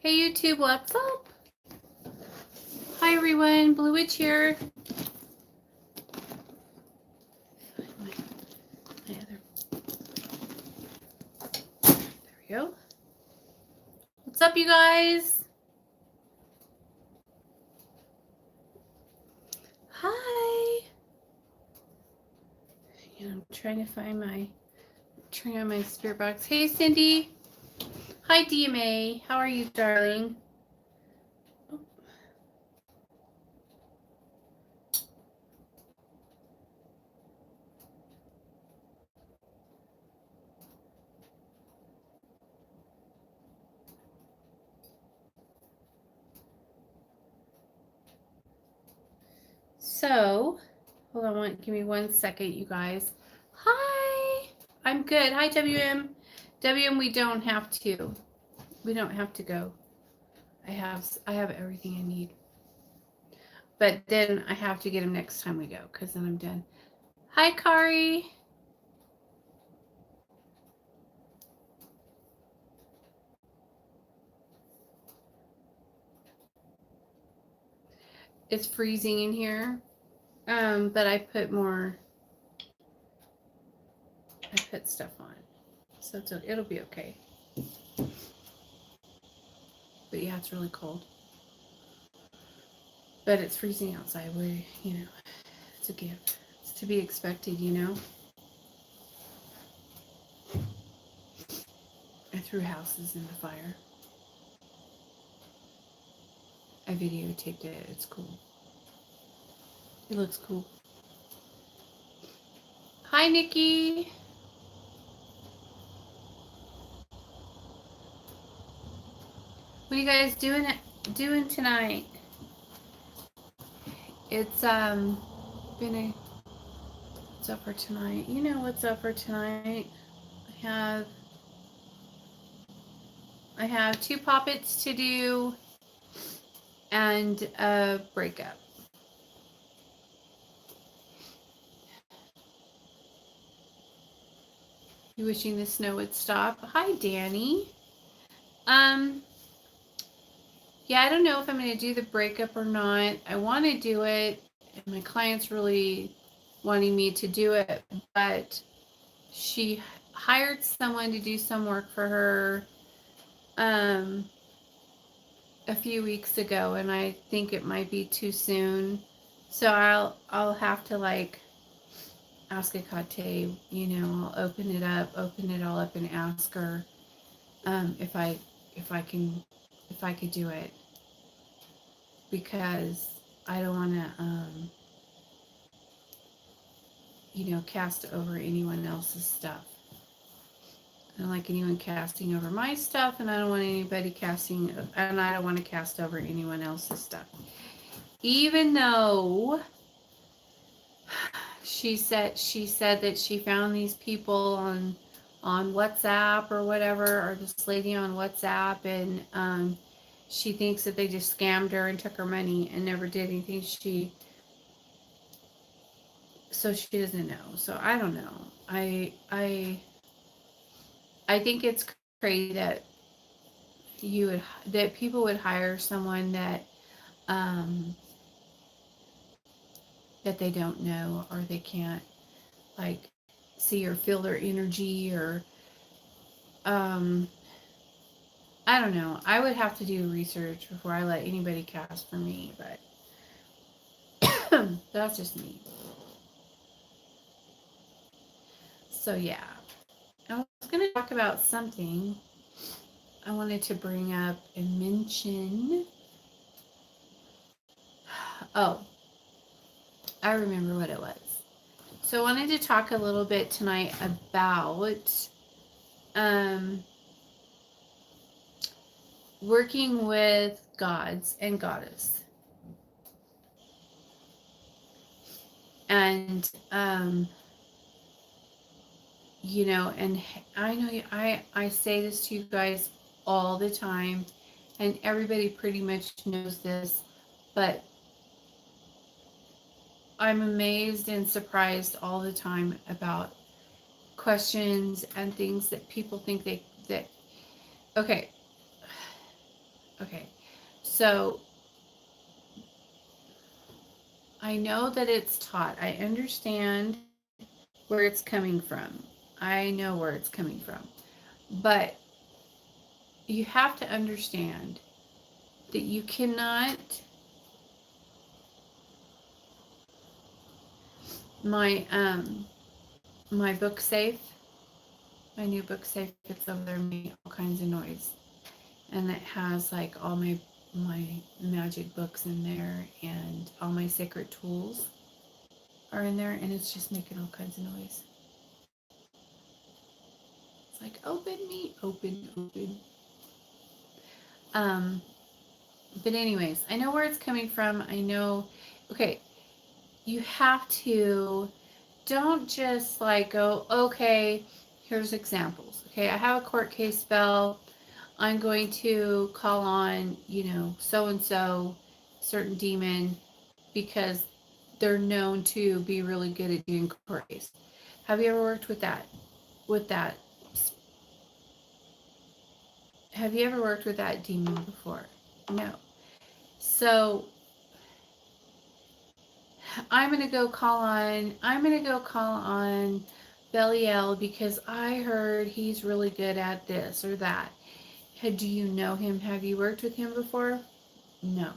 Hey YouTube, what's up? Hi everyone, Blue Witch here. There we go. What's up, you guys? Hi. I'm trying to find turn on my spirit box. Hey Cindy. Hi DMA. How are you, darling? So, hold on, give me 1 second, you guys. Hi. I'm good. Hi WM. WM, we don't have to. We don't have to go. I have everything I need. But then I have to get him next time we go, because then I'm done. Hi, Kari. It's freezing in here. But I put stuff on. So it'll be okay. But yeah, it's really cold. But it's freezing outside where, it's a gift. It's to be expected, I threw houses in the fire. I videotaped it. It's cool. It looks cool. Hi, Nikki. What are you guys doing tonight? It's what's up for tonight? You know what's up for tonight? I have 2 poppets to do and a breakup. You wishing the snow would stop? Hi, Danny. Yeah, I don't know if I'm going to do the breakup or not. I want to do it, and my client's really wanting me to do it, but she hired someone to do some work for her a few weeks ago, and I think it might be too soon. So I'll have to ask Akate, I'll open it all up and ask her if I could do it, because I don't want to cast over anyone else's stuff. I don't like anyone casting over my stuff, and I don't want anybody and I don't want to cast over anyone else's stuff. Even though she said that she found these people on WhatsApp or whatever, or this lady on WhatsApp, and she thinks that they just scammed her and took her money and never did anything. So she doesn't know. So I don't know. I think it's crazy that people would hire someone that they don't know, or they can't see or feel their energy, or I don't know. I would have to do research before I let anybody cast for me, but that's just me. So yeah, I was going to talk about something I wanted to bring up and mention. Oh, I remember what it was. So I wanted to talk a little bit tonight about working with gods and goddess. And and I know I say this to you guys all the time, and everybody pretty much knows this, but I'm amazed and surprised all the time about questions and things that people think that okay, So I know that it's taught. I understand where it's coming from. I know where it's coming from. But you have to understand that you cannot, my my book safe, my new book safe, it's over there making all kinds of noise. And it has like all my magic books in there, and all my sacred tools are in there, and it's just making all kinds of noise. It's like, open me, open, open. But anyways, I know where it's coming from. I know, okay, you have to, don't just like go, okay, here's examples. Okay, I have a court case spell. I'm going to call on, so-and-so, certain demon, because they're known to be really good at doing court case. Have you ever worked with that? With that? Have you ever worked with that demon before? No. So I'm gonna go call on Belial because I heard he's really good at this or that. Do you know him? Have you worked with him before? No.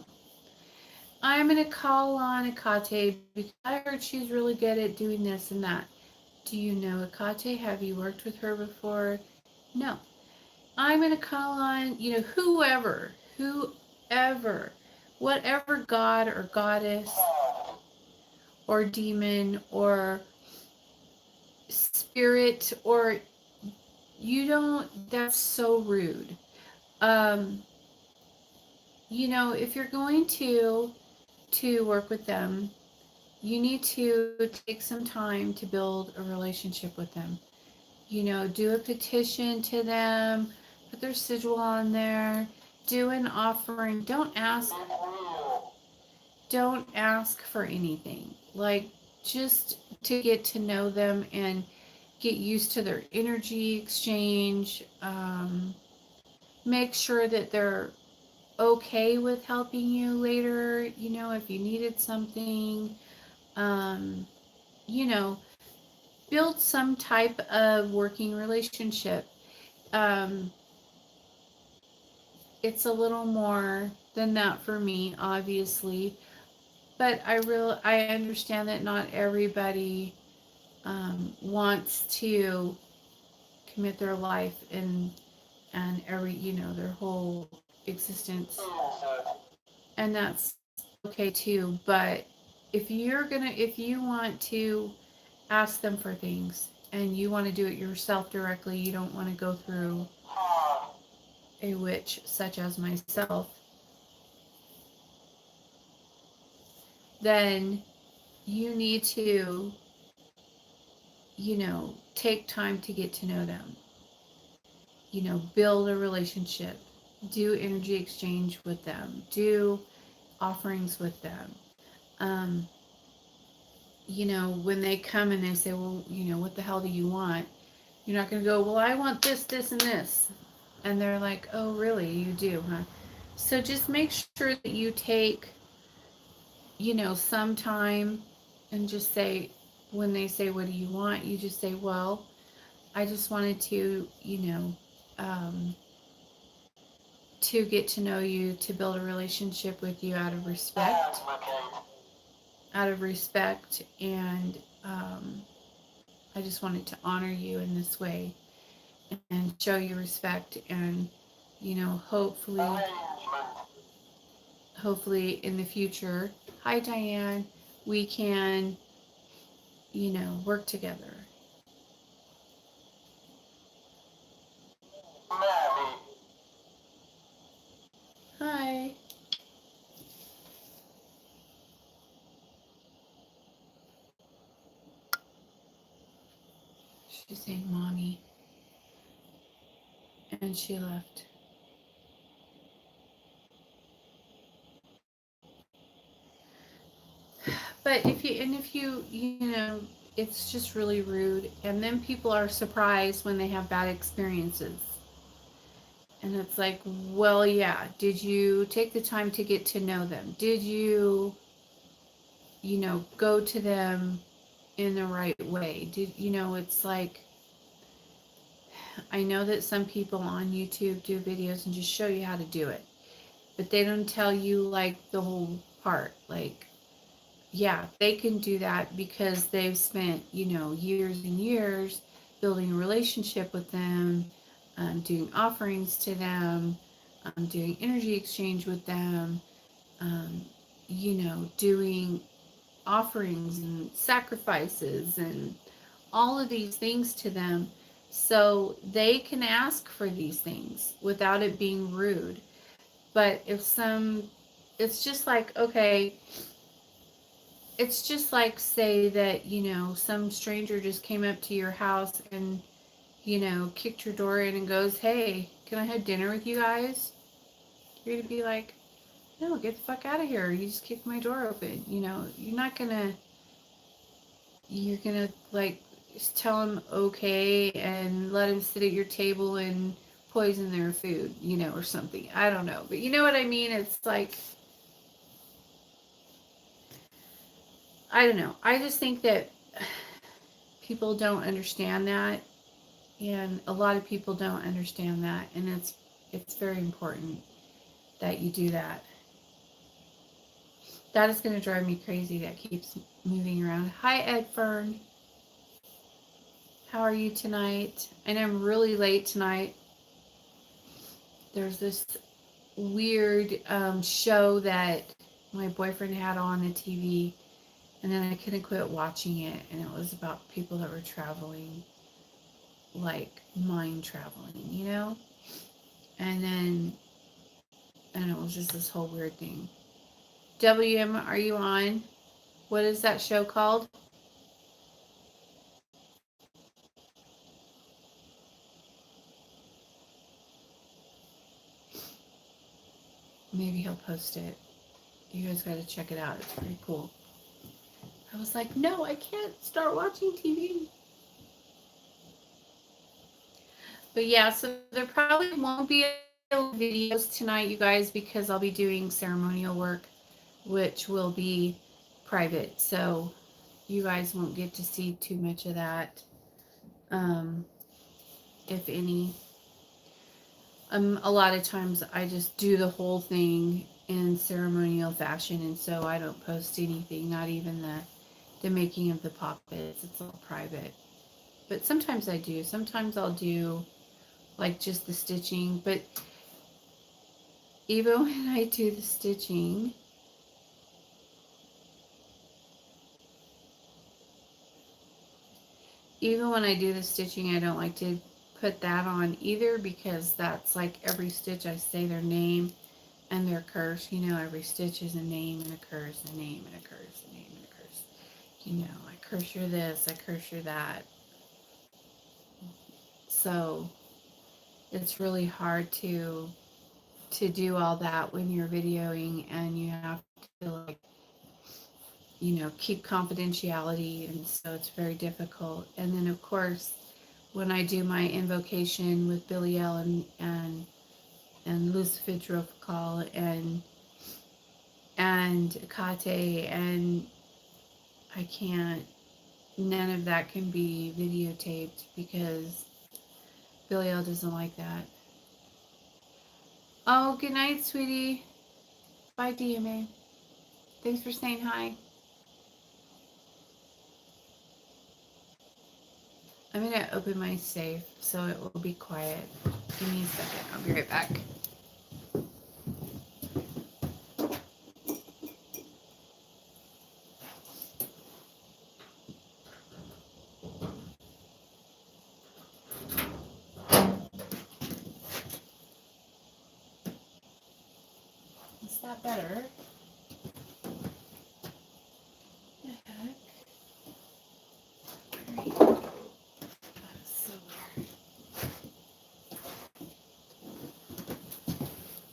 I'm gonna call on Akate because I heard she's really good at doing this and that. Do you know Akate? Have you worked with her before? No. I'm gonna call on, whoever, whatever god or goddess or demon or spirit, or that's so rude. If you're going to work with them, you need to take some time to build a relationship with them. Do a petition to them, put their sigil on there, do an offering. Don't ask for anything. Like, just to get to know them and get used to their energy exchange. Make sure that they're okay with helping you later, if you needed something. Um, you know, Build some type of working relationship. Um, it's a little more than that for me, obviously, but I understand that not everybody wants to commit their life and their whole existence, and that's okay too. But if you want to ask them for things and you want to do it yourself directly, you don't want to go through a witch such as myself, then you need to, take time to get to know them. Build a relationship, do energy exchange with them, do offerings with them. Um, when they come and they say, well, what the hell do you want? You're not going to go, well, I want this, this, and this. And they're like, oh, really? You do, huh? So just make sure that you take, some time and just say, when they say, what do you want? You just say, well, I just wanted to, to get to know you, to build a relationship with you out of respect, and I just wanted to honor you in this way and show you respect, and hopefully in the future, hi Diane, we can work together. Hi. She's saying mommy, and she left. But if it's just really rude, and then people are surprised when they have bad experiences. And it's like, well, yeah, did you take the time to get to know them? Did you, go to them in the right way? It's like, I know that some people on YouTube do videos and just show you how to do it, but they don't tell you like the whole part. Like, yeah, they can do that because they've spent, years and years building a relationship with them, doing offerings to them, doing energy exchange with them, um, doing offerings and sacrifices and all of these things to them. So they can ask for these things without it being rude. But it's just like, okay, it's just like say that, some stranger just came up to your house and, kicked your door in and goes, hey, can I have dinner with you guys? You're going to be like, no, get the fuck out of here. You just kicked my door open. You're gonna like tell them okay and let them sit at your table and poison their food, or something. I don't know. But you know what I mean? It's like, I don't know. I just think that people don't understand that. And a lot of people don't understand that. And it's very important that you do that. That is going to drive me crazy. That keeps moving around. Hi, Ed Fern. How are you tonight? I know I'm really late tonight. There's this weird show that my boyfriend had on the TV, and then I couldn't quit watching it. And it was about people that were traveling, like mind traveling, And then, and it was just this whole weird thing. WM, are you on? What is that show called? Maybe he'll post it. You guys got to check it out. It's pretty cool. I was like, no, I can't start watching TV. But yeah, so there probably won't be videos tonight, you guys, because I'll be doing ceremonial work, which will be private. So you guys won't get to see too much of that, if any. A lot of times I just do the whole thing in ceremonial fashion, and so I don't post anything, not even the making of the puppets. It's all private. But sometimes I do. Sometimes I'll do like just the stitching. But even when I do the stitching, I don't like to put that on either, because that's like every stitch I say their name and their curse. Every stitch is a name and a curse, a name and a curse, a name and a curse. I curse you this, I curse you that. So it's really hard to do all that when you're videoing, and you have to like, keep confidentiality, and so it's very difficult. And then of course, when I do my invocation with Biliel and Lucifer Drofkal and Kate, and I can't, none of that can be videotaped because Biliel doesn't like that. Oh, good night, sweetie. Bye, DMA. Thanks for saying hi. I'm going to open my safe so it will be quiet. Give me a second. I'll be right back. Is that better? What the heck? That is so weird.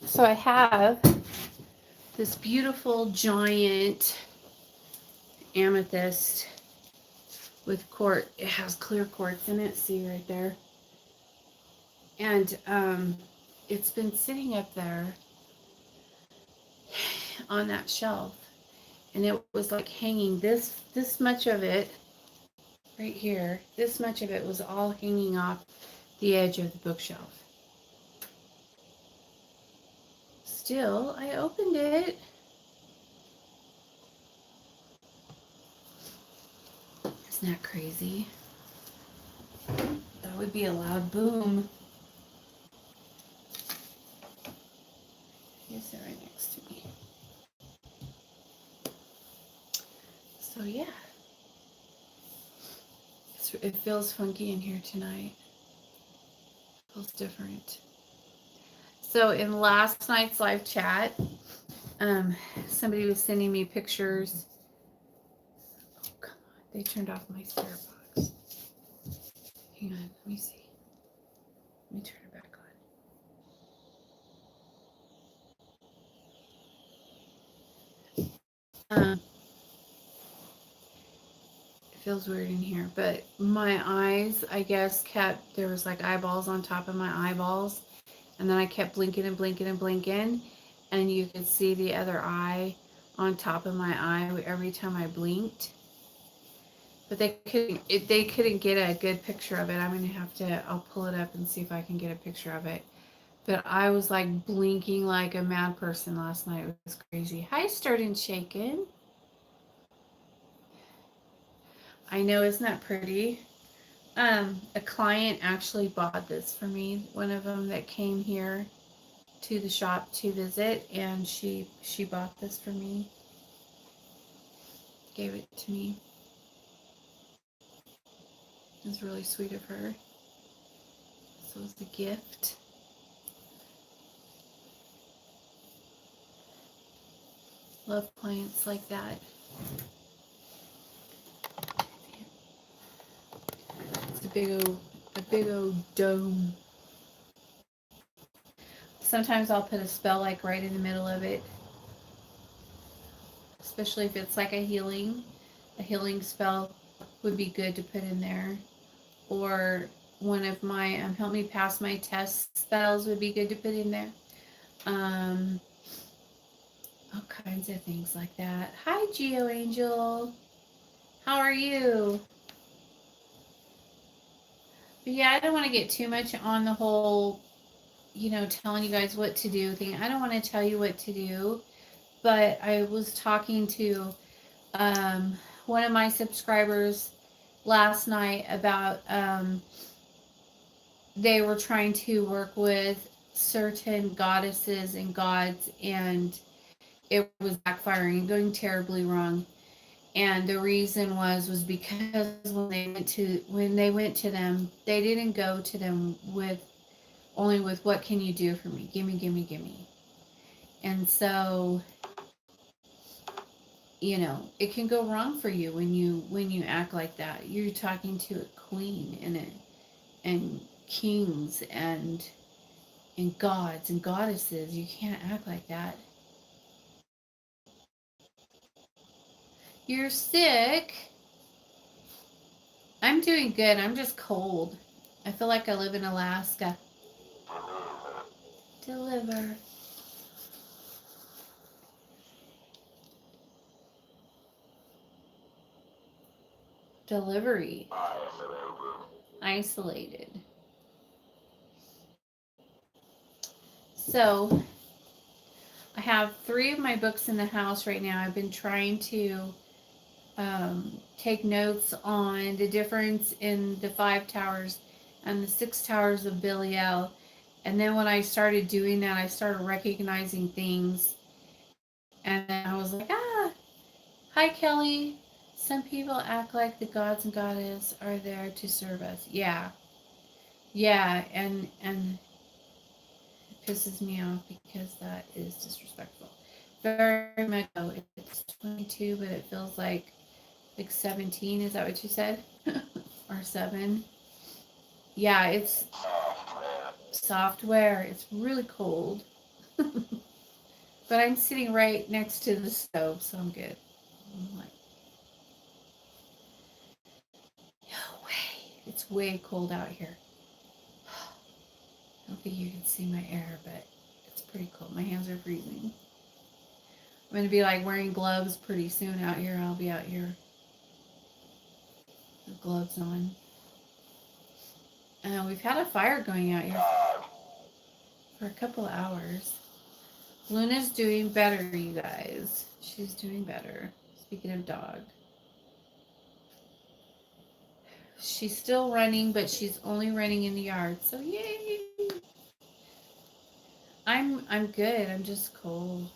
So I have this beautiful giant amethyst with quartz. It has clear quartz in it. See right there. And it's been sitting up there on that shelf, and it was like hanging this much of it right here. This much of it was all hanging off the edge of the bookshelf. Still, I opened it. Isn't that crazy? That would be a loud boom. Is it right next to me? So yeah, it feels funky in here tonight. It feels different. So in last night's live chat, somebody was sending me pictures. Oh, come on. They turned off my spirit box. Hang on. Let me see. Let me turn it back on. It feels weird in here, but my eyes, I guess, there was like eyeballs on top of my eyeballs. And then I kept blinking and blinking and blinking. And you could see the other eye on top of my eye every time I blinked. But they couldn't get a good picture of it. I'm going to have to, I'll pull it up and see if I can get a picture of it. But I was like blinking like a mad person last night. It was crazy. Hi, Stirred and Shaken. I know, isn't that pretty? A client actually bought this for me. One of them that came here to the shop to visit, and she bought this for me. Gave it to me. It was really sweet of her. So it was a gift. Love clients like that. It's a big old dome. Sometimes I'll put a spell like right in the middle of it, especially if it's like a healing spell would be good to put in there. Or one of my help me pass my test spells would be good to put in there. All kinds of things like that. Hi, Geo Angel. How are you? But yeah, I don't want to get too much on the whole, telling you guys what to do thing. I don't want to tell you what to do, but I was talking to one of my subscribers last night about they were trying to work with certain goddesses and gods, and it was backfiring and going terribly wrong. And the reason was because when they went to them, they didn't go to them with what can you do for me? Gimme, gimme, gimme. And so, it can go wrong for you when you act like that. You're talking to a queen and kings and gods and goddesses. You can't act like that. You're sick. I'm doing good. I'm just cold. I feel like I live in Alaska. Deliver. Delivery. Isolated. So, I have 3 of my books in the house right now. I've been trying to take notes on the difference in the 5 towers and the 6 towers of Belial. And then when I started doing that, I started recognizing things. And I was like, hi, Kelly. Some people act like the gods and goddesses are there to serve us. Yeah. Yeah, and it pisses me off because that is disrespectful. Very much so. It's 22, but it feels like 17. Is that what you said? Or 7? Yeah, it's software. It's really cold. But I'm sitting right next to the stove, so I'm good. I'm like, no way. It's way cold out here. don't think you can see my air, but it's pretty cold. My hands are freezing. I'm going to be like wearing gloves pretty soon out here. I'll be out here with gloves on. We've had a fire going out here for a couple of hours. Luna's doing better, you guys. She's doing better. Speaking of dog. She's still running, but she's only running in the yard. So yay! I'm good. I'm just cold.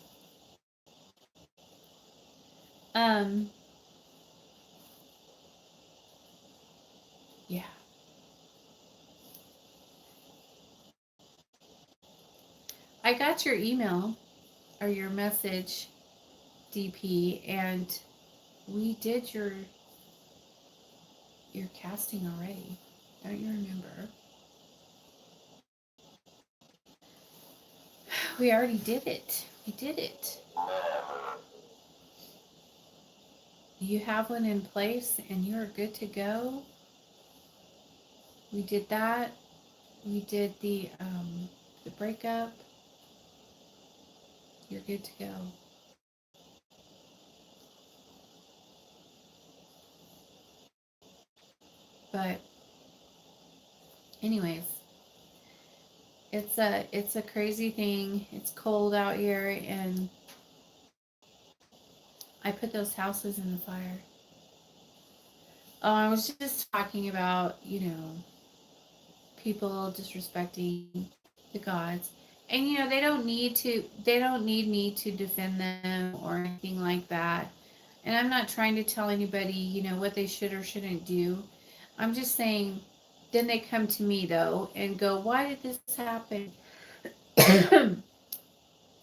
Yeah. I got your email or your message, DP, and we did your casting already. Don't you remember? We already did it. We did it. You have one in place and you're good to go. We did that. We did the breakup. You're good to go. But anyways, it's a crazy thing. It's cold out here, and I put those houses in the fire. Oh, I was just talking about, people disrespecting the gods. And they don't need me to defend them or anything like that. And I'm not trying to tell anybody, what they should or shouldn't do. I'm just saying, then they come to me though and go, "Why did this happen?" And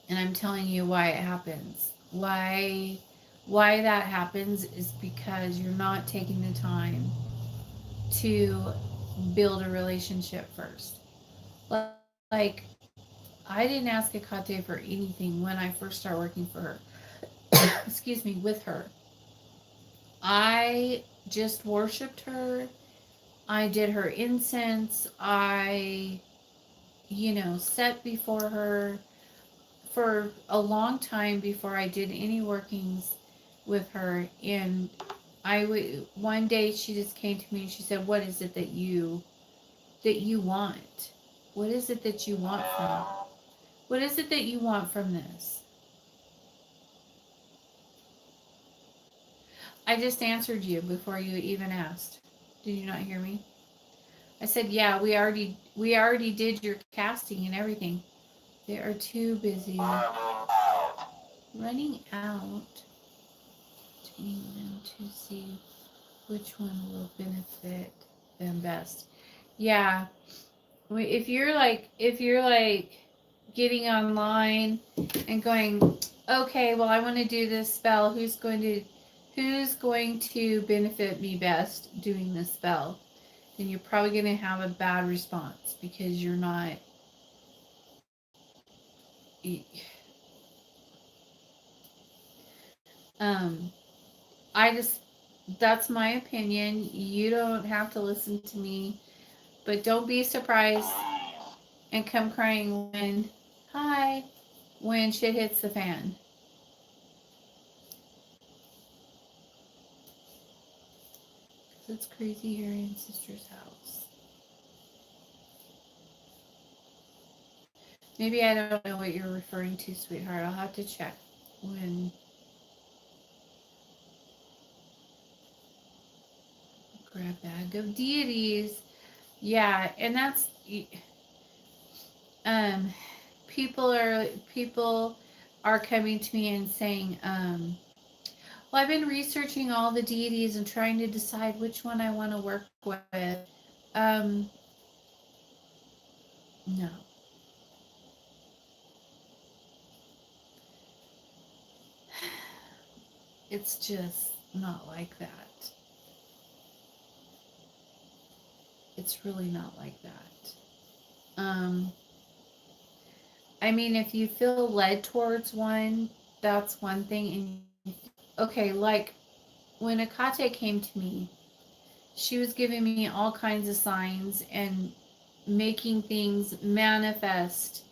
I'm telling you why it happens. Why that happens is because you're not taking the time to build a relationship first. Like, I didn't ask Akate for anything when I first started working for her. Excuse me, with her. I just worshipped her. I did her incense. I, set before her for a long time before I did any workings with her. And one day she just came to me and she said, "What is it that you want? What is it that you want from? What is it that you want from this?" I just answered you before you even asked. Did you not hear me? I said, "Yeah, we already did your casting and everything." They are too busy. Running out. Between them to see which one will benefit them best. Yeah. If you're like getting online and going, "Okay, well, I want to do this spell. Who's going to benefit me best doing this spell?" Then you're probably going to have a bad response because you're not. Um, I just, that's my opinion. You don't have to listen to me, but don't be surprised and come crying when shit hits the fan. It's crazy here in sister's house. Maybe I don't know what you're referring to, sweetheart. I'll have to check when. Grab bag of deities. Yeah, and that's um people are coming to me and saying, "Well, I've been researching all the deities and trying to decide which one I want to work with." Um, no. It's just not like that. It's really not like that. I mean, if you feel led towards one, that's one thing. And okay, like when Akate came to me, she was giving me all kinds of signs, and making things manifest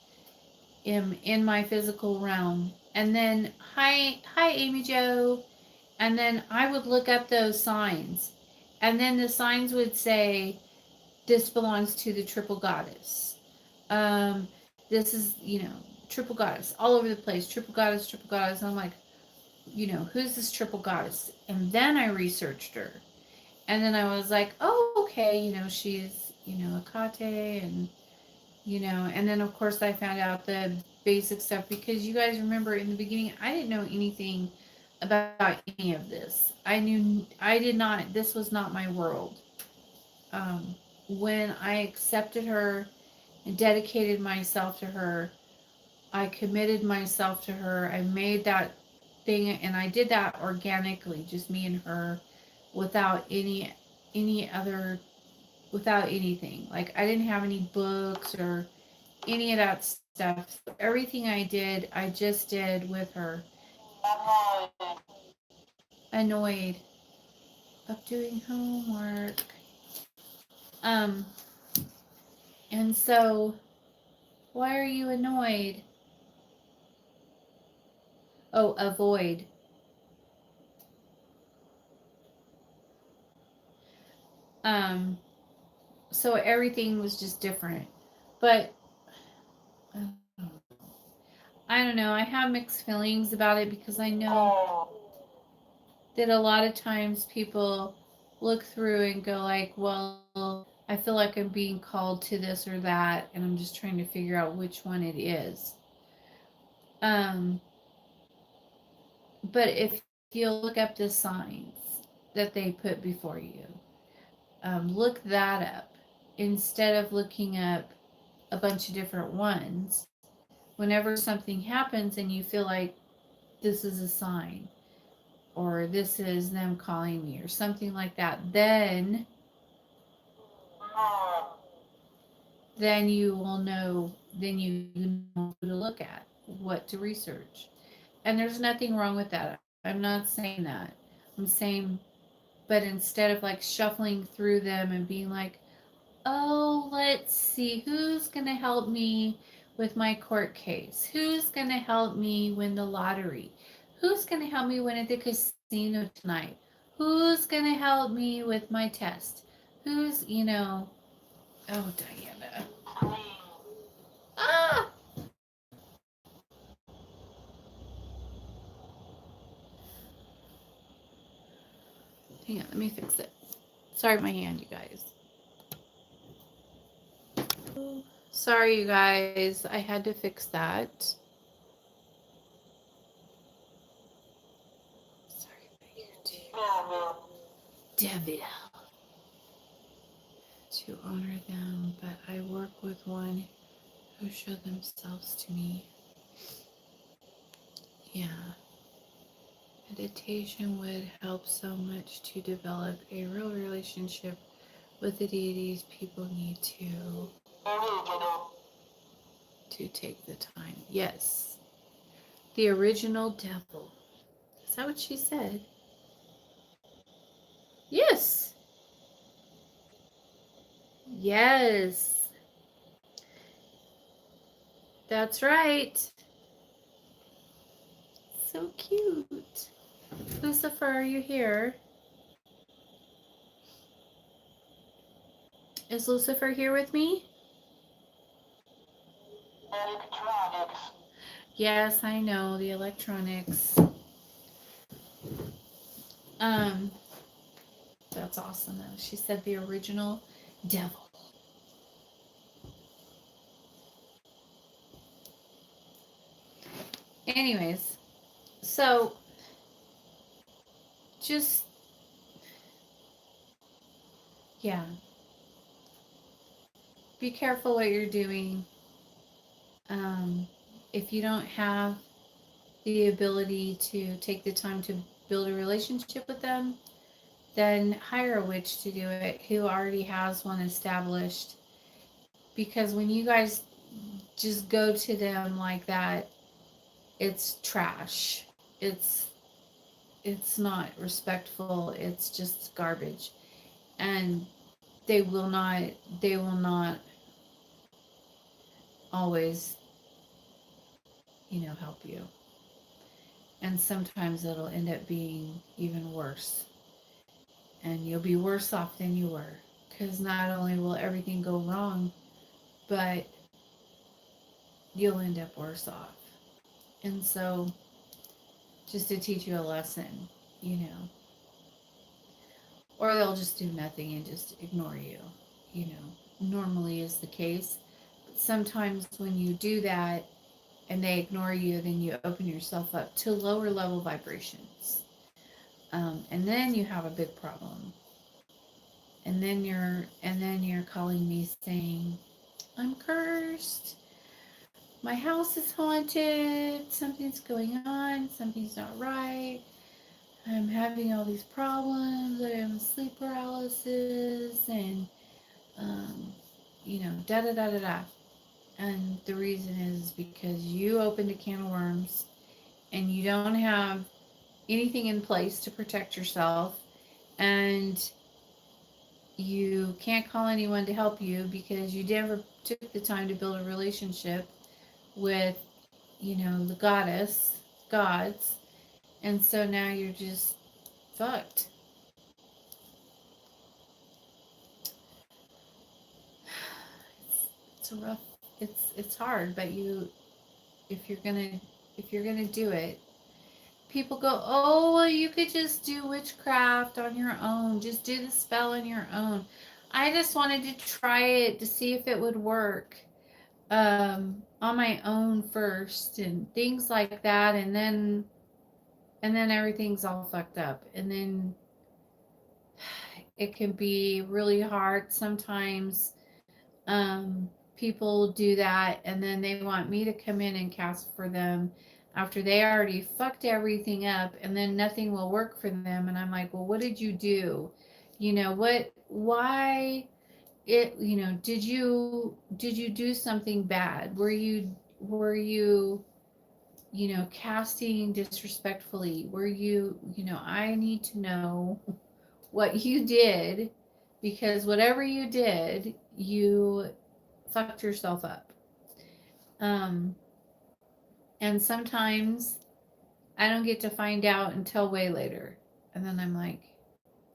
in my physical realm. And then, hi, Amy Jo. And then I would look up those signs. And then the signs would say, this belongs to the triple goddess. This is, triple goddess all over the place. Triple goddess, triple goddess. And I'm like, who's this triple goddess? And then I researched her. And then I was like, oh, okay, she's, Akate and then of course I found out the basic stuff because you guys remember in the beginning, I didn't know anything about any of this. I did not, this was not my world. When I accepted her and dedicated myself to her, I committed myself to her. I made that thing, and I did that organically, just me and her, without any other, without anything. Like I didn't have any books or any of that stuff. So everything I did, I just did with her. Annoyed of doing homework. Um, and so, why are you annoyed? Oh, avoid. Um, so everything was just different. But I don't know. I have mixed feelings about it because I know that a lot of times people look through and go like, well, I feel like I'm being called to this or that, and I'm just trying to figure out which one it is. Um, but if you'll look up the signs that they put before you, look that up instead of looking up a bunch of different ones. Whenever something happens and you feel like this is a sign or this is them calling me or something like that, then you will know, then you know who to look at, what to research. And there's nothing wrong with that. I'm not saying that. I'm saying, but instead of like shuffling through them and being like, oh, let's see, who's going to help me with my court case? Who's going to help me win the lottery? Who's going to help me win at the casino tonight? Who's going to help me with my test? Who's, oh, Diana. Ah! Hang on, let me fix it. Sorry, my hand, you guys. Sorry, you guys. I had to fix that. Sorry about you, Devil. To honor them, but I work with one who show themselves to me. Yeah. Meditation would help so much to develop a real relationship with the deities. People need to take the time. Yes. The original devil. Is that what she said? Yes. Yes. That's right. So cute. Lucifer, are you here? Is Lucifer here with me? Electronics. Yes, I know, the electronics. Um, that's awesome though. She said the original devil. Anyways, so just yeah. Be careful what you're doing. Um, if you don't have the ability to take the time to build a relationship with them, then hire a witch to do it who already has one established. Because when you guys just go to them like that, it's trash. It's not respectful. It's just garbage. And they will not always, help you. And sometimes it'll end up being even worse. And you'll be worse off than you were. Because not only will everything go wrong, but you'll end up worse off. And so, just to teach you a lesson, you know, or they'll just do nothing and just ignore you, normally is the case. But sometimes when you do that and they ignore you, then you open yourself up to lower level vibrations. And then you have a big problem. And then you're calling me saying, I'm cursed. My house is haunted. Something's going on. Something's not right. I'm having all these problems. I'm sleep paralysis and, da da da da da. And the reason is because you opened a can of worms and you don't have anything in place to protect yourself. And you can't call anyone to help you because you never took the time to build a relationship with, the gods. And so now you're just fucked. It's a rough, it's hard, but if you're gonna, if you're gonna do it, people go, oh, well, you could just do witchcraft on your own. Just do the spell on your own. I just wanted to try it to see if it would work on my own first and things like that. And then everything's all fucked up. And then it can be really hard sometimes. People do that and then they want me to come in and cast for them after they already fucked everything up, and then nothing will work for them. And I'm like, well, what did you do? Why it, did you do something bad? Were you casting disrespectfully? Were you, I need to know what you did, because whatever you did, you fucked yourself up. Um, and sometimes I don't get to find out until way later. And then I'm like,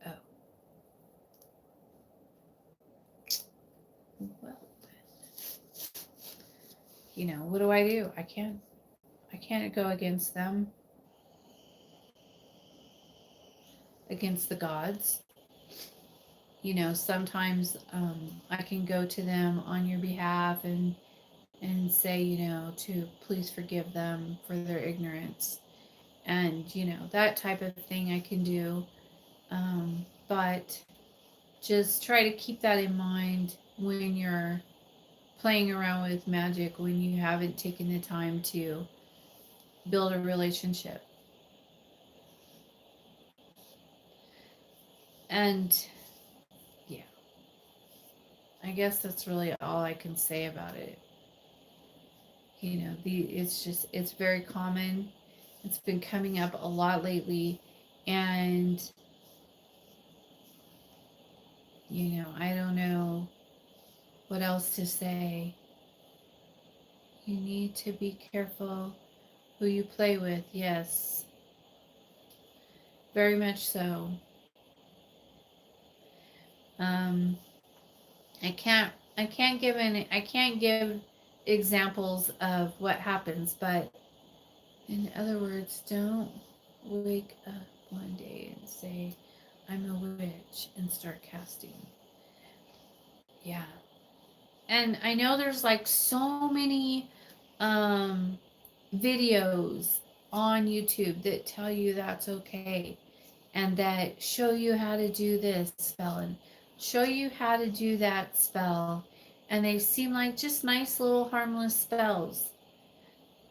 oh, well, what do I do? I can't go against them, against the gods. Sometimes I can go to them on your behalf and say, to please forgive them for their ignorance. And, that type of thing I can do. But just try to keep that in mind when you're playing around with magic, when you haven't taken the time to build a relationship. And yeah, I guess that's really all I can say about it. It's very common. It's been coming up a lot lately. And, I don't know what else to say. You need to be careful who you play with. Yes, very much so. Um, I can't give examples of what happens, but in other words, don't wake up one day and say, I'm a witch, and start casting. Yeah. And I know there's like so many um, videos on YouTube that tell you that's okay, and that show you how to do this spell and show you how to do that spell. And they seem like just nice little harmless spells.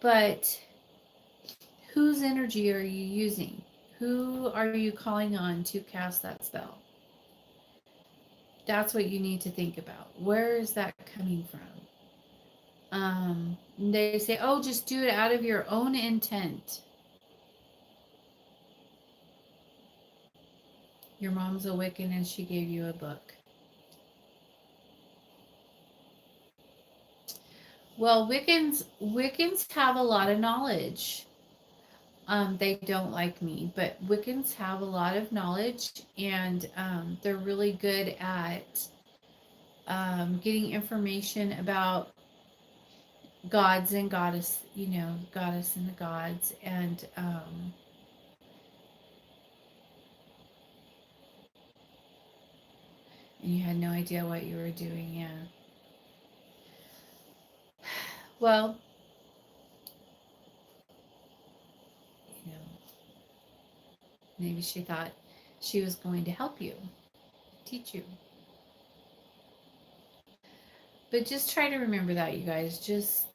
But whose energy are you using? Who are you calling on to cast that spell? That's what you need to think about. Where is that coming from? They say, oh, just do it out of your own intent. Your mom's a Wiccan and she gave you a book. Well, Wiccans have a lot of knowledge. They don't like me, but Wiccans have a lot of knowledge, and they're really good at getting information about gods and goddess, goddess and the gods, and you had no idea what you were doing. Yeah. Well, you know, maybe she thought she was going to help you, teach you. But just try to remember that, you guys.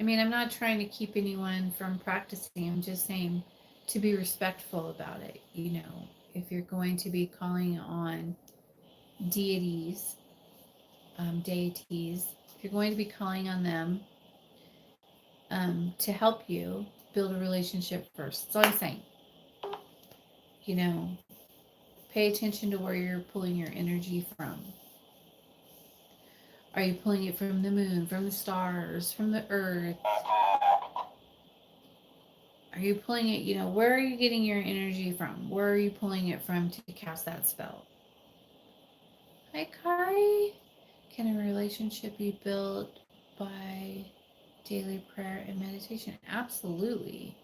I'm not trying to keep anyone from practicing. I'm just saying to be respectful about it. If you're going to be calling on deities, deities, if you're going to be calling on them to help you build a relationship first. That's all I'm saying. You know, pay attention to where you're pulling your energy from. Are you pulling it from the moon, from the stars, from the earth? Are you pulling it, where are you getting your energy from? Where are you pulling it from to cast that spell? Hi, Kari. Can a relationship be built by daily prayer and meditation? Absolutely.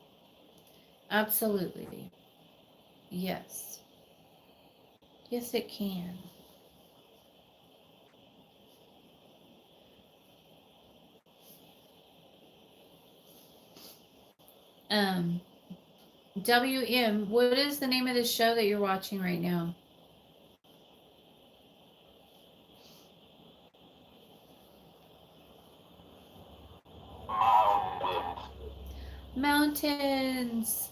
Absolutely. Yes. Yes, it can. Um, WM, what is the name of the show that you're watching right now? Mountains.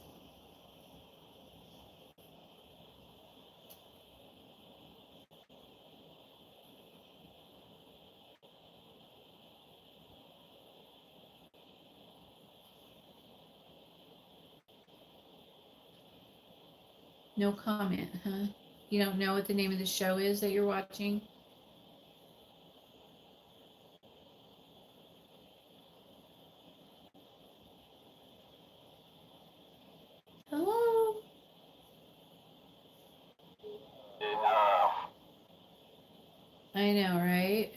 No comment, huh? You don't know what the name of the show is that you're watching? Hello? I know, right?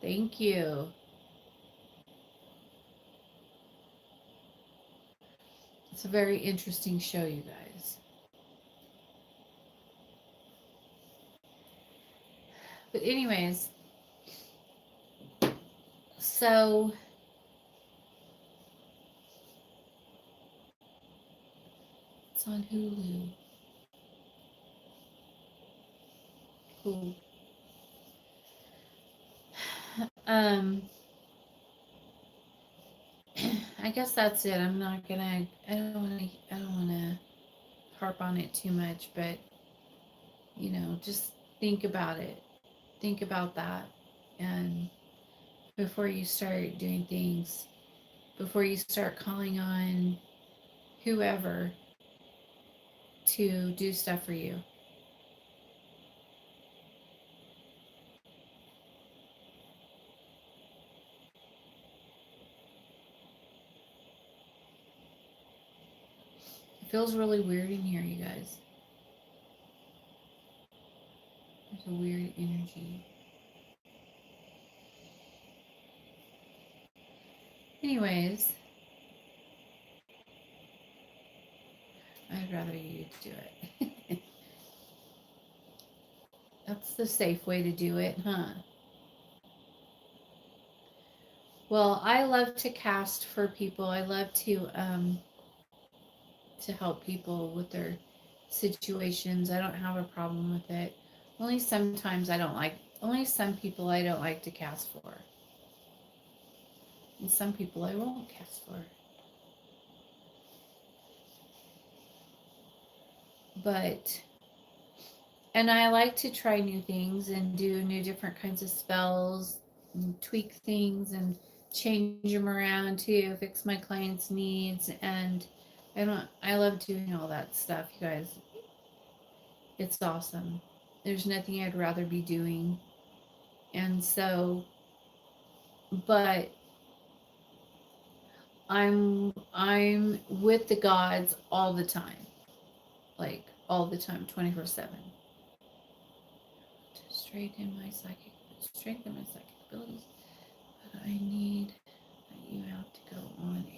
Thank you. It's a very interesting show, you guys. But anyways, so it's on Hulu. Cool. Um, I guess that's it. I'm not gonna. I don't want to. I don't want to harp on it too much, but just think about it. Think about that, and before you start doing things, before you start calling on whoever to do stuff for you. It feels really weird in here, you guys. There's a weird energy. Anyways, I'd rather you do it. That's the safe way to do it, huh? Well, I love to cast for people. I love to help people with their situations. I don't have a problem with it. Only sometimes I don't like. Only some people I don't like to cast for, and some people I won't cast for. But and I like to try new things and do new different kinds of spells, and tweak things and change them around to fix my clients' needs. And I love doing all that stuff, you guys. It's awesome. There's nothing I'd rather be doing. And so, but I'm with the gods all the time. Like all the time, 24/7. To strengthen my psychic abilities. But I need that you have to go on a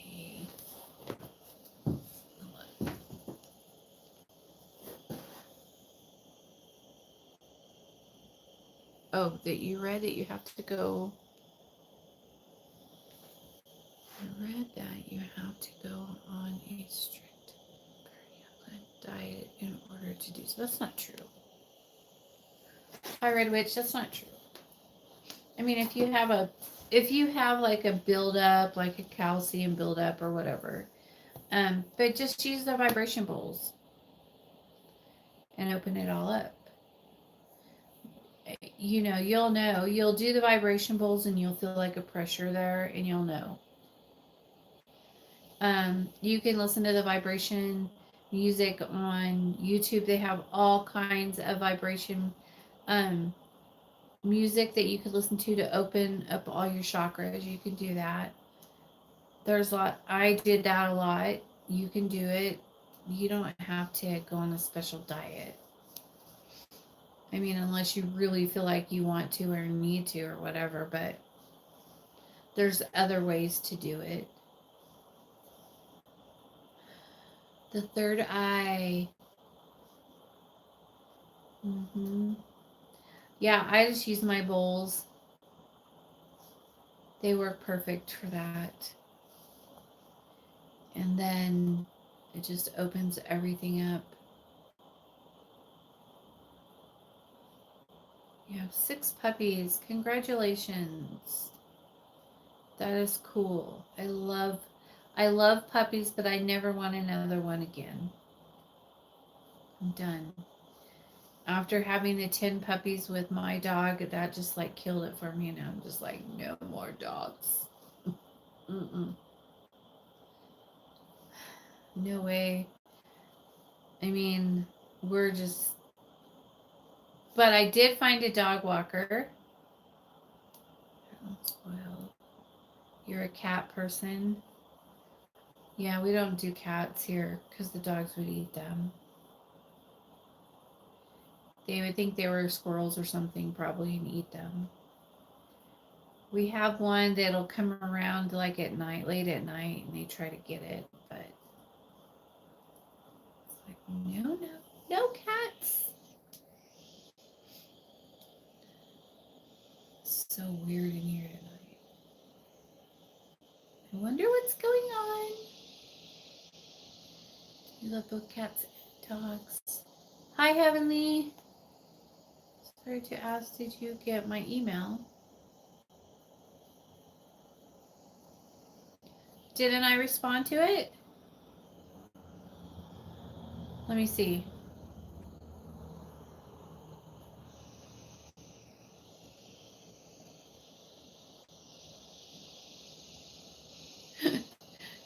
that you read that you have to go. I read that you have to go on a strict diet in order to do so. That's not true. I read witch. That's not true. I mean, if you have like a buildup, like a calcium buildup or whatever, but just use the vibration bowls and open it all up. You'll do the vibration bowls and you'll feel like a pressure there, and you'll know. You can listen to the vibration music on YouTube. They have all kinds of vibration music that you could listen to open up all your chakras. You can do that. There's a lot. I did that a lot. You can do it. You don't have to go on a special diet. I mean, unless you really feel like you want to or need to or whatever, but there's other ways to do it. The third eye. Yeah, I just use my bowls. They work perfect for that. And then it just opens everything up. You have 6 puppies. Congratulations. That is cool. I love puppies, but I never want another one again. I'm done. After having the 10 puppies with my dog, that just like killed it for me, and I'm just like, no more dogs. No way. I mean, we're just... But I did find a dog walker. Well, you're a cat person. Yeah, we don't do cats here because the dogs would eat them. They would think they were squirrels or something probably and eat them. We have one that'll come around like at night, late at night, and they try to get it, but it's like, no cats. So weird in here tonight. I wonder what's going on. You love both cats and dogs. Hi, Heavenly. Sorry to ask, did you get my email? Didn't I respond to it? Let me see.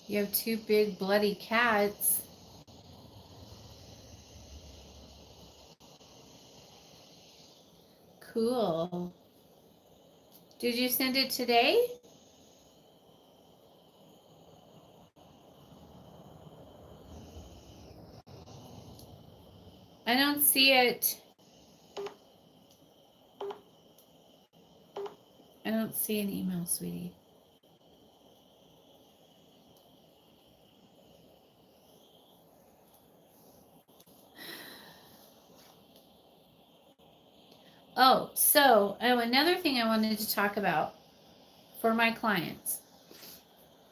You have 2 big bloody cats. Cool. Did you send it today? I don't see it. I don't see an email, sweetie. Oh, so another thing I wanted to talk about for my clients.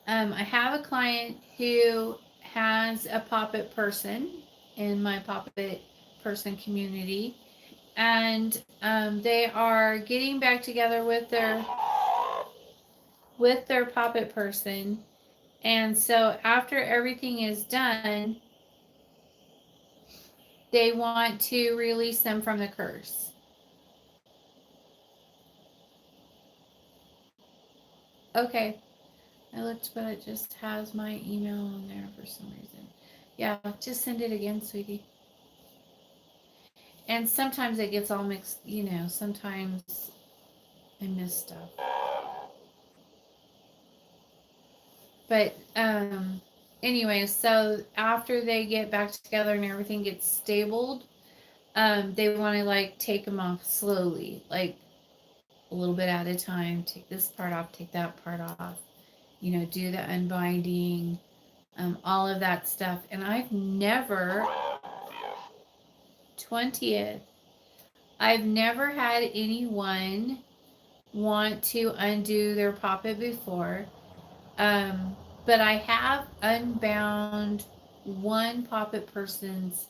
I have a client who has a Poppet person in my Poppet person community, and they are getting back together with their Poppet person. And so after everything is done, they want to release them from the curse. Okay. I looked, but it just has my email on there for some reason. Yeah, just send it again, sweetie. And sometimes it gets all mixed, you know, sometimes I miss stuff. But anyway, so after they get back together and everything gets stabled, they want to like take them off slowly, like a little bit at a time. Take this part off, take that part off. You know, do the unbinding, all of that stuff. And I've never 20th. I've never had anyone want to undo their poppet before. But I have unbound one poppet person's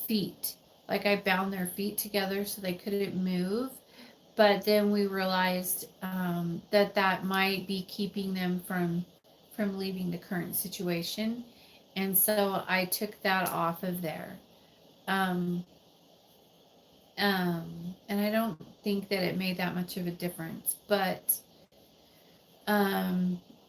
feet. Like I bound their feet together so they couldn't move. But then we realized that that might be keeping them from leaving the current situation, and so I took that off of there. Um, and I don't think that it made that much of a difference, but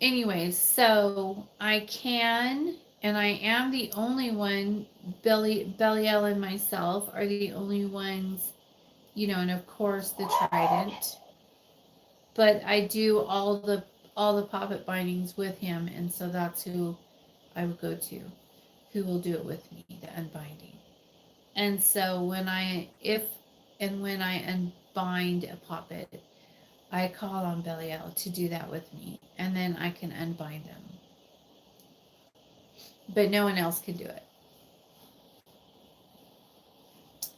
anyways, so I can, and I am the only one. Belial and myself are the only ones, you know, and of course the Trident. But I do all the poppet bindings with him, and so that's who I would go to, who will do it with me, the unbinding. And so when I unbind a poppet, I call on Belial to do that with me, and then I can unbind them. But no one else can do it.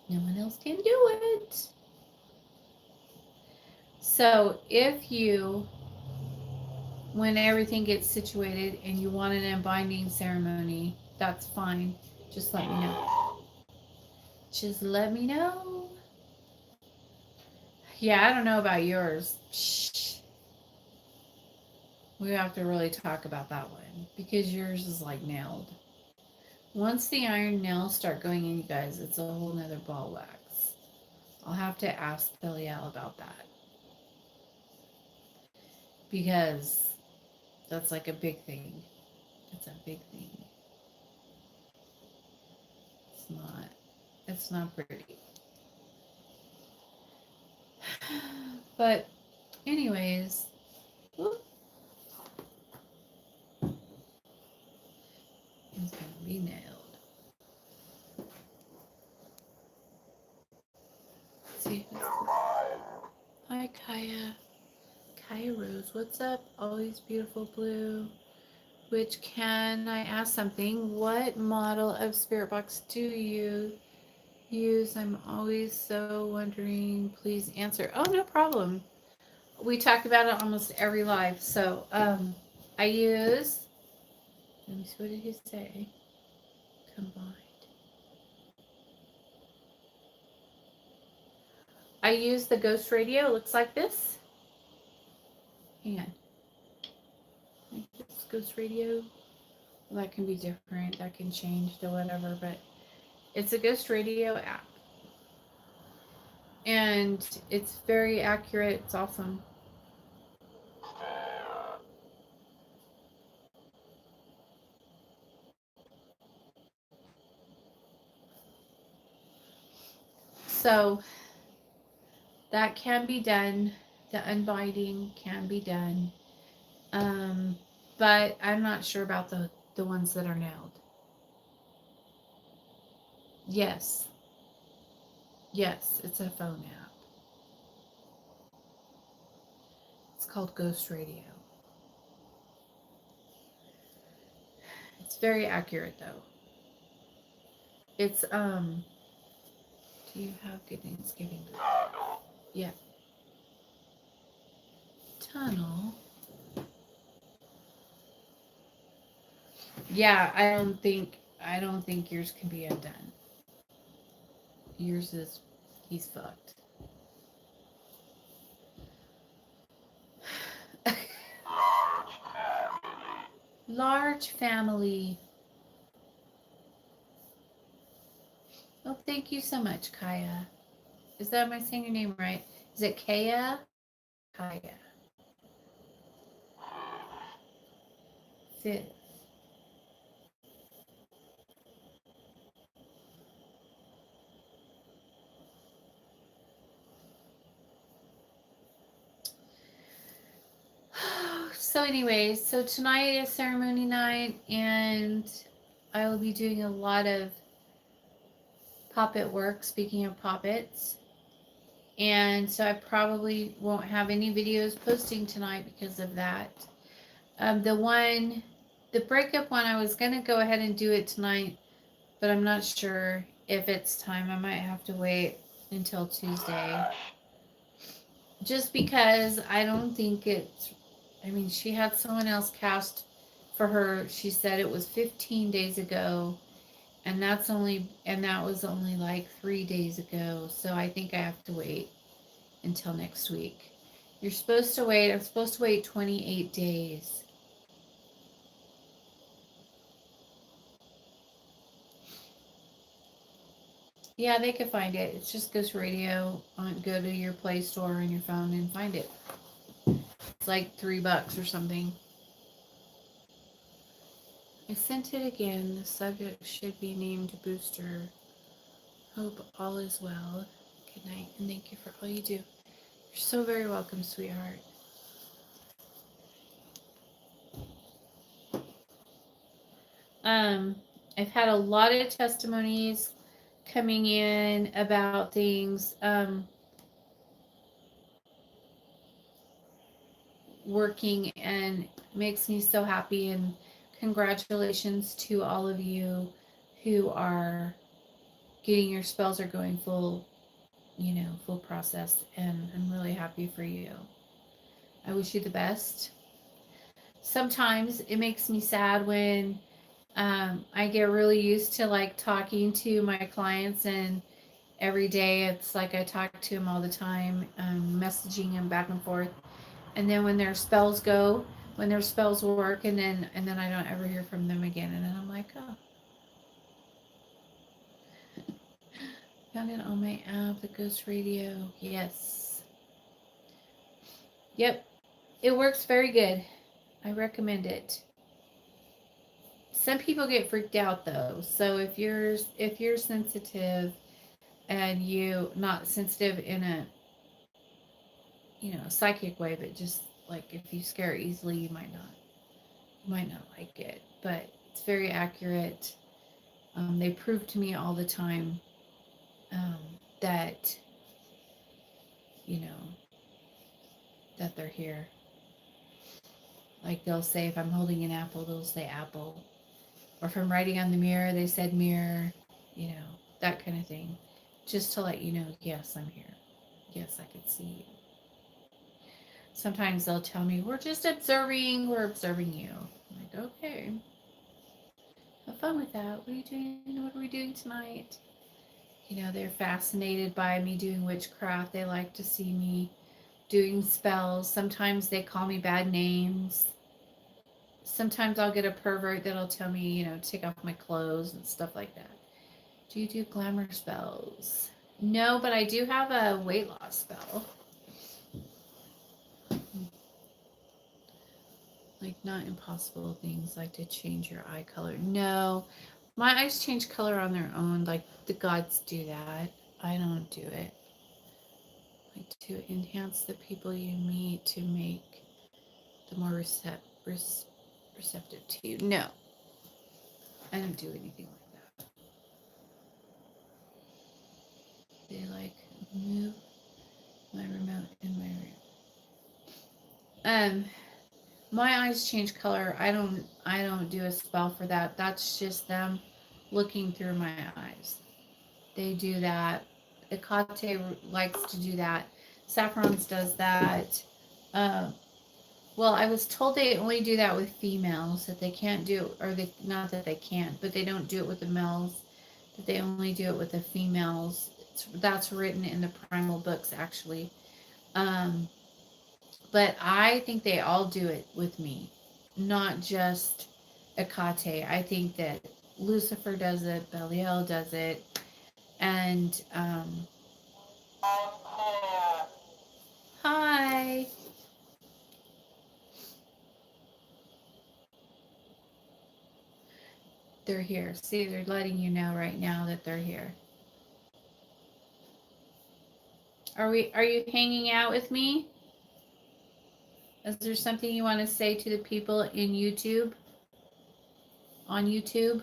No one else can do it. So if you, when everything gets situated and you want an unbinding ceremony, that's fine. Just let me know. Just let me know. Yeah, I don't know about yours. Shh. We have to really talk about that one because yours is like nailed. Once the iron nails start going in, you guys, it's a whole nother ball wax. I'll have to ask Belial about that because that's like a big thing. It's a big thing. It's not pretty. But anyways, whoop, it's gonna be nailed. Let's see. Hi, Kaya. Kaya Rose, what's up? Always beautiful blue. Which can I ask something? What model of spirit box do you use? I'm always so wondering. Please answer. Oh, no problem. We talk about it almost every live. So, I use. Let me see. What did he say? Combined. I use the Ghost Radio. It looks like this. Hang on. This Ghost Radio. Well, that can be different. That can change to whatever, but it's a Ghost Radio app. And it's very accurate. It's awesome. So that can be done. The unbinding can be done. But I'm not sure about the ones that are nailed. Yes. Yes, it's a phone app. It's called Ghost Radio. It's very accurate though. It's do you have good Thanksgiving? Yeah. Tunnel. Yeah, I don't think yours can be undone. Yours is he's fucked. Large family. Oh, thank you so much, Kaya. Is that, am I saying your name right? Is it Kaya? Kaya. Fifth. So anyways, so tonight is ceremony night, and I will be doing a lot of poppet work, speaking of poppets. And so I probably won't have any videos posting tonight because of that. The breakup one, I was going to go ahead and do it tonight, but I'm not sure if it's time. I might have to wait until Tuesday. Just because I don't think it's, I mean, she had someone else cast for her. She said it was 15 days ago, and that was only like 3 days ago. So I think I have to wait until next week. I'm supposed to wait 28 days. Yeah, they could find it. It's just Ghost Radio. Go to your Play Store on your phone and find it. It's like $3 or something. I sent it again. The subject should be named Booster. Hope all is well. Good night, and thank you for all you do. You're so very welcome, sweetheart. I've had a lot of testimonies coming in about things working, and makes me so happy. And congratulations to all of you who are getting your spells are going full, full process, and I'm really happy for you. I wish you the best. Sometimes it makes me sad when I get really used to like talking to my clients, and every day it's like I talk to them all the time, messaging them back and forth. And then when their spells work, and then I don't ever hear from them again, and then I'm like, oh, found it on my app, the Ghost Radio. Yes. Yep. It works very good. I recommend it. Some people get freaked out though. So if you're sensitive, and you not sensitive in a psychic way, but just like if you scare easily, you might not like it. But it's very accurate. They prove to me all the time that you know that they're here. Like they'll say, if I'm holding an apple, they'll say apple, or if I'm writing on the mirror, they said mirror. That kind of thing, just to let you know, yes, I'm here. Yes, I can see you. Sometimes they'll tell me, we're observing you. I'm like, okay. Have fun with that. What are you doing? What are we doing tonight? They're fascinated by me doing witchcraft. They like to see me doing spells. Sometimes they call me bad names. Sometimes I'll get a pervert that'll tell me, take off my clothes and stuff like that. Do you do glamour spells? No, but I do have a weight loss spell. Like, not impossible things like to change your eye color. No, my eyes change color on their own. Like, the gods do that. I don't do it. Like, to enhance the people you meet, to make them more receptive to you. No, I don't do anything like that. They like move my remote in my room. My eyes change color. I don't do a spell for that. That's just them looking through my eyes. They do that. Ikate likes to do that. Saffron's does that. Uh, well, I was told they only do that with females, that they can't do, or they, not that they can't, but they don't do it with the males, that they only do it with the females. That's written in the primal books, actually. Um, but I think they all do it with me, not just Ikate. I think that Lucifer does it, Belial does it, and hi. They're here. See, they're letting you know right now that they're here. Are you hanging out with me? Is there something you want to say to the people in YouTube? On YouTube?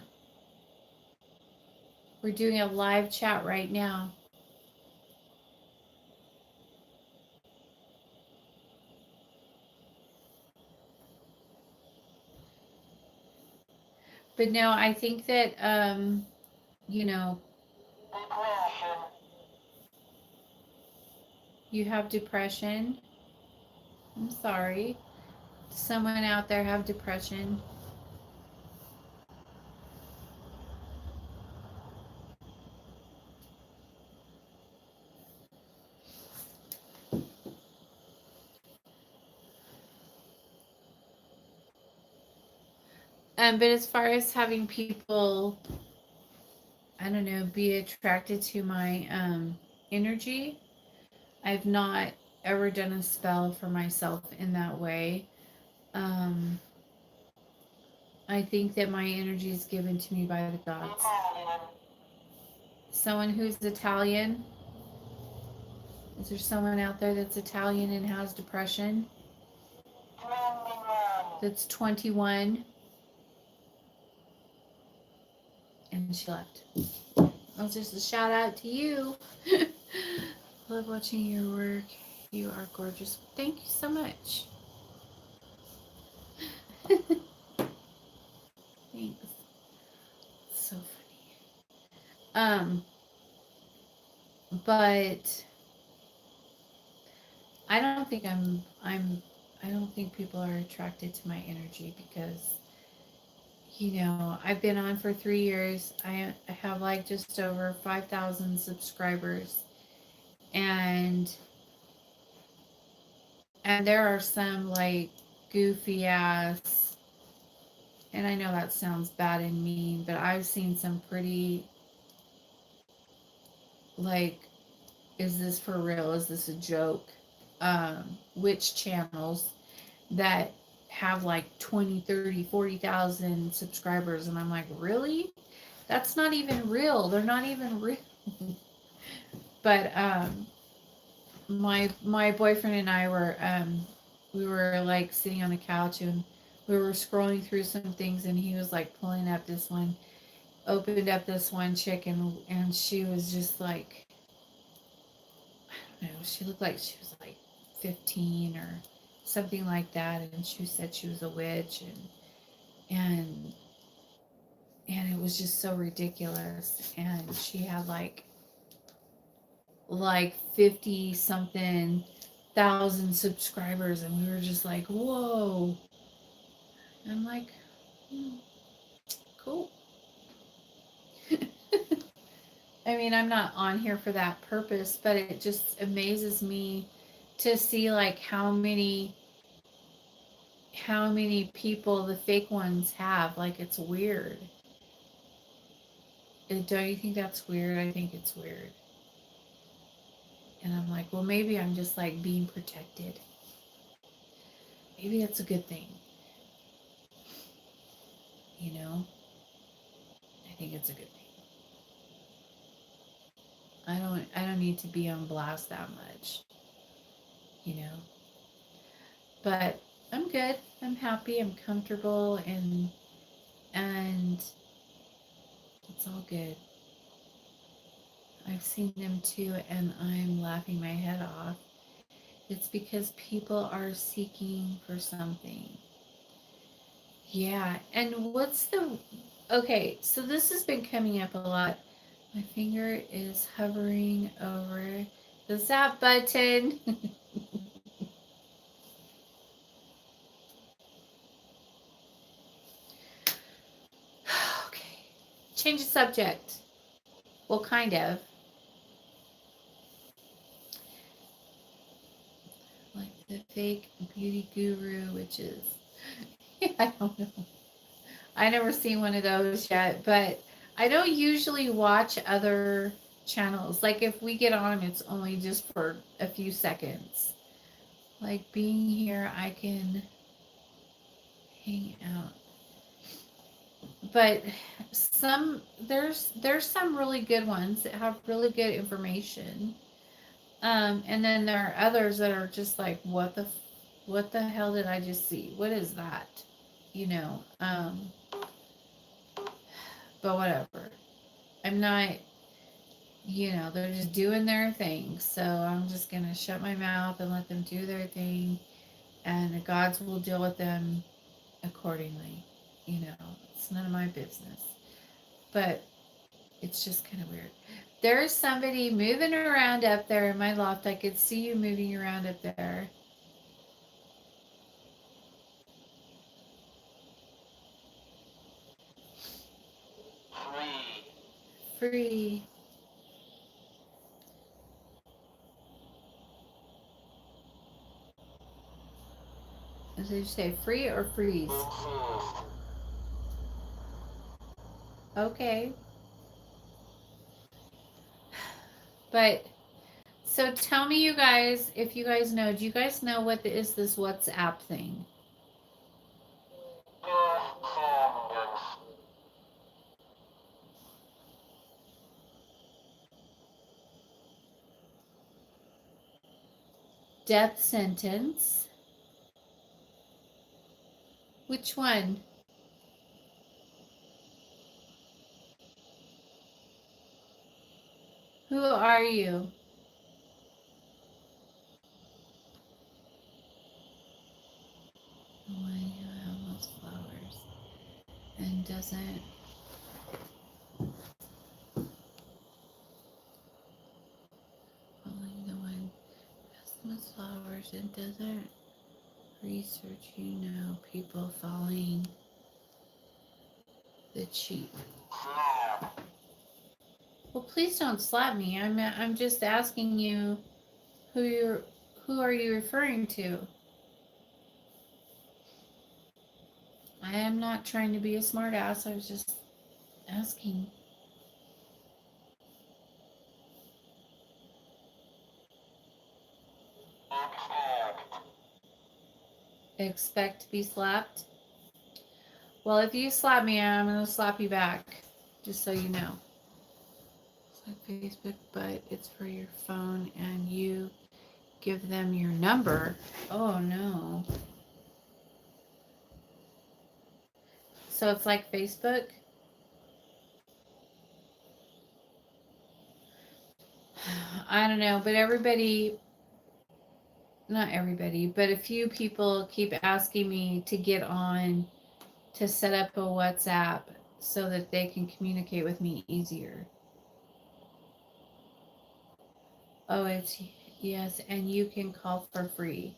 We're doing a live chat right now. But no, I think that, you know, you have depression. I'm sorry. Does someone out there have depression? But as far as having people, I don't know, be attracted to my energy, I've not ever done a spell for myself in that way. Um, I think that my energy is given to me by the gods. Someone who's Italian. Is there someone out there that's Italian and has depression? That's 21. And she left. That's just a shout out to you. Love watching your work. You are gorgeous. Thank you so much. Thanks. So funny. But I don't think I don't think people are attracted to my energy because, you know, I've been on for 3 years. I have like just over 5,000 subscribers, and there are some like goofy ass, and I know that sounds bad and mean, but I've seen some pretty like, is this for real? Is this a joke? Witch channels that have like 20, 30, 40,000 subscribers, and I'm like, really? That's not even real. They're not even real. But my boyfriend and I were we were like sitting on the couch, and we were scrolling through some things, and he was like pulling up this one, opened up this one chick, and she was just like, I don't know, she looked like she was like 15 or something like that, and she said she was a witch, and it was just so ridiculous, and she had like 50 something thousand subscribers, and we were just like, whoa. And I'm like, cool. I mean, I'm not on here for that purpose, but it just amazes me to see like how many people the fake ones have. Like, it's weird. Don't you think that's weird? I think it's weird. And I'm like, well, maybe I'm just like being protected. Maybe that's a good thing. You know? I think it's a good thing. I don't need to be on blast that much. You know? But I'm good. I'm happy. I'm comfortable, and it's all good. I've seen them too, and I'm laughing my head off. It's because people are seeking for something. Yeah, and okay, so this has been coming up a lot. My finger is hovering over the zap button. Okay, change the subject. Well, kind of. Like the fake beauty guru, which is, I don't know. I never seen one of those yet, but I don't usually watch other channels. Like, if we get on, it's only just for a few seconds. Like, being here, I can hang out. But there's some really good ones that have really good information. And then there are others that are just like, what the What the hell did I just see? What is that? You know, but whatever. I'm not, they're just doing their thing. So I'm just going to shut my mouth and let them do their thing. And the gods will deal with them accordingly. It's none of my business. But it's just kind of weird. There's somebody moving around up there in my loft. I could see you moving around up there. Free. Did you say free or freeze? Okay. But so tell me, you guys, if you guys know, do you guys know what is this WhatsApp thing? Death sentence. Which one? Who are you? The one who almost flowers and doesn't. Only the one who has flowers and doesn't research. People following the cheap. Well, please don't slap me. I'm just asking you who are you referring to? I am not trying to be a smart ass. I was just asking. Expect to be slapped? Well, if you slap me, I'm going to slap you back. Just so you know. It's like Facebook, but it's for your phone and you give them your number. Oh, no. So it's like Facebook? I don't know, but not everybody, but a few people keep asking me to get on to set up a WhatsApp so that they can communicate with me easier. Oh, yes, and you can call for free,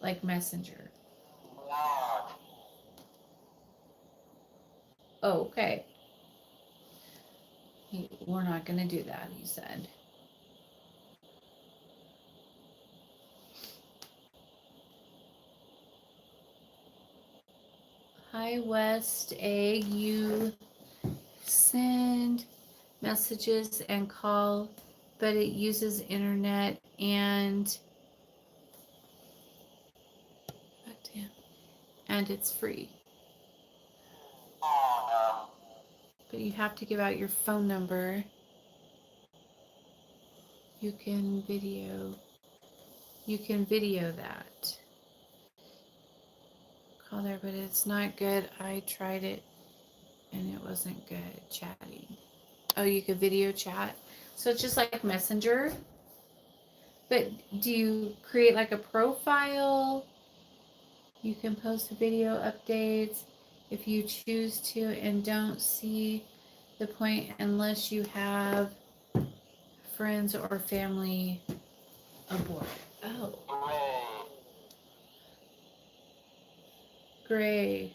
like Messenger. Oh, okay. We're not going to do that, he said. Hi, West Egg. You send messages and call, but it uses internet and it's free. But you have to give out your phone number. You can video that. Call there, but it's not good. I tried it and it wasn't good chatting. Oh, you could video chat. So it's just like Messenger. But do you create like a profile? You can post video updates if you choose to and don't see the point unless you have friends or family aboard. Oh. Gray.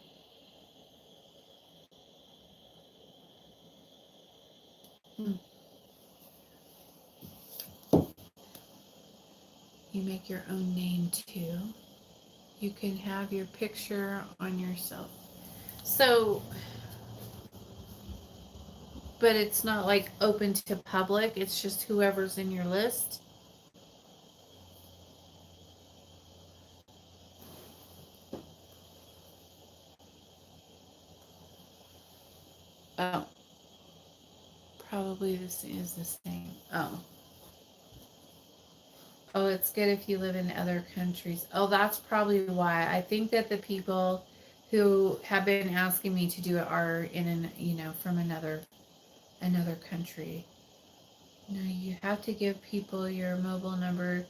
You make your own name too. You can have your picture on yourself. So, but it's not like open to public. It's just whoever's in your list. Oh. Probably this is the same. Oh. Oh, it's good if you live in other countries. Oh, that's probably why. I think that the people who have been asking me to do it are in an, from another country. No, you have to give people your mobile number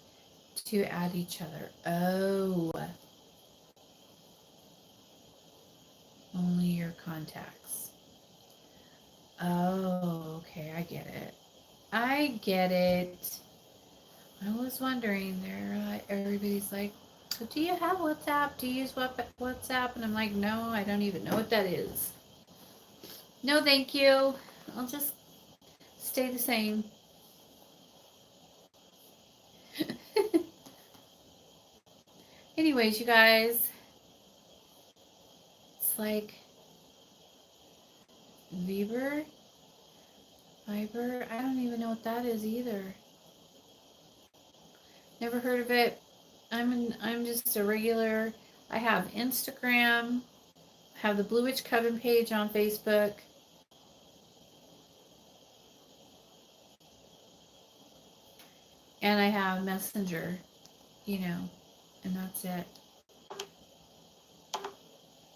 to add each other. Oh, only your contacts. Oh, okay, I get it. I get it. I was wondering there, everybody's like, so do you have WhatsApp? Do you use WhatsApp? And I'm like, no, I don't even know what that is. No, thank you. I'll just stay the same. Anyways, you guys, it's like Viber, Viber. I don't even know what that is either. Never heard of it. I'm just a regular. I have Instagram. I have the Blue Witch Coven page on Facebook. And I have Messenger, and that's it.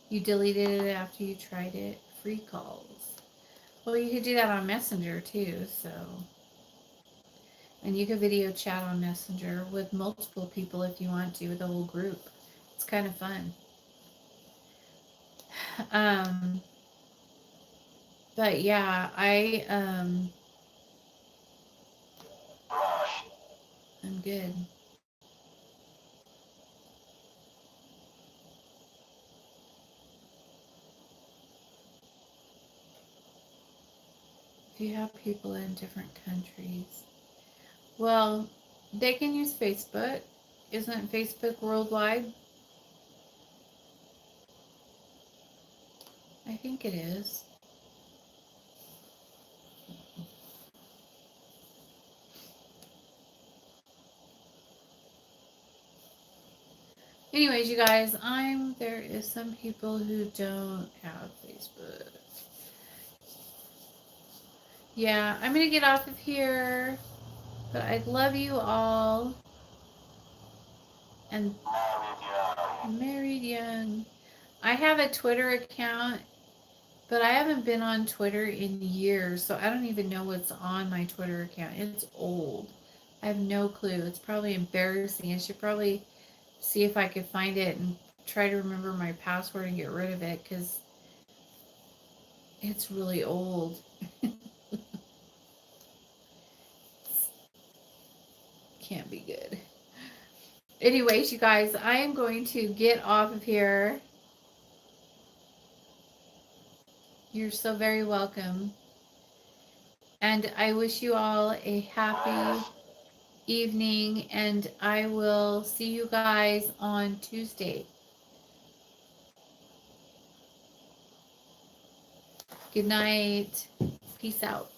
You deleted it after you tried it. Free calls. Well, you could do that on Messenger too, so. And you can video chat on Messenger with multiple people if you want to, with a whole group. It's kind of fun. Um, but yeah, I'm good. If you have people in different countries, well, they can use Facebook. Isn't Facebook worldwide? I think it is. Anyways, you guys, there is some people who don't have Facebook. Yeah, I'm gonna get off of here, but I love you all. And married young. I have a Twitter account, but I haven't been on Twitter in years, so I don't even know what's on my Twitter account. It's old. I have no clue. It's probably embarrassing. I should probably see if I could find it and try to remember my password and get rid of it because it's really old. Can't be good. Anyways, you guys, I am going to get off of here. You're so very welcome. And I wish you all a happy evening, and I will see you guys on Tuesday. Good night. Peace out.